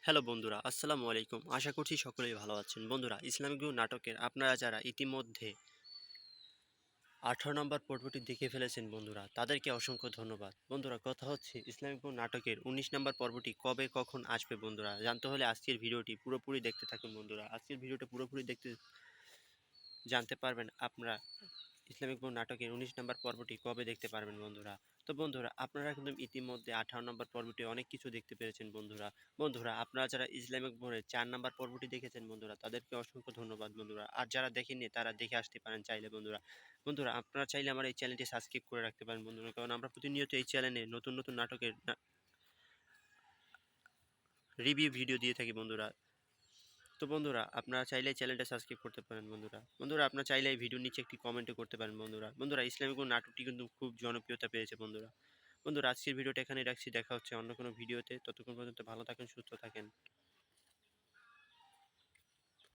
Hello বন্ধুরা, আসসালামু আলাইকুম। আশা করছি সকলেই ভালো আছেন। বন্ধুরা, ইসলামিক গুরু নাটকের আপনারা যারা ইতিমধ্যে 18 নম্বর পর্বটি দেখে ফেলেছেন বন্ধুরা, তাদেরকে অসংখ্য ধন্যবাদ। বন্ধুরা, কথা হচ্ছে ইসলামিক গুরু নাটকের 19 নম্বর পর্বটি কবে কখন আসবে বন্ধুরা? জানতে হলে আজকের ভিডিওটি পুরোপুরি দেখতে থাকুন বন্ধুরা। আজকের ভিডিওটা পুরোপুরি দেখতে জানতে পারবেন আপনারা ইসলামিক বোন নাটকের 19 নম্বর পর্বটি কবে দেখতে পারবেন বন্ধুরা। তো বন্ধুরা, আপনারা কিন্তু ইতিমধ্যে 18 নম্বর পর্বটি অনেক কিছু দেখতে পেরেছেন বন্ধুরা। বন্ধুরা, আপনারা যারা ইসলামিক বোনের 4 নম্বর পর্বটি দেখেছেন বন্ধুরা, তাদেরকে অসংখ্য ধন্যবাদ বন্ধুরা। আর যারা দেখেননি তারা দেখে আসতে পারেন চাইলে বন্ধুরা। বন্ধুরা, আপনারা চাইলে আমার এই চ্যানেলটি সাবস্ক্রাইব করে রাখতে পারেন বন্ধুরা, কারণ আমরা প্রতিনিয়ত এই চ্যানেলে নতুন নতুন নাটকের রিভিউ ভিডিও দিয়ে থাকি বন্ধুরা। তো বন্ধুরা, আপনারা চাইলে চ্যানেলটা সাবস্ক্রাইব করতে পারেন বন্ধুরা। বন্ধুরা, আপনারা চাইলে এই ভিডিওর নিচে একটি কমেন্টও করতে পারেন বন্ধুরা। বন্ধুরা, ইসলামিক নাটকটি কিন্তু খুব জনপ্রিয়তা পেয়েছে বন্ধুরা। বন্ধুরা, আজকের ভিডিওটা এখানেই রাখছি। দেখা হচ্ছে অন্য কোনো ভিডিওতে। ততক্ষণ পর্যন্ত ভালো থাকেন, সুস্থ থাকেন।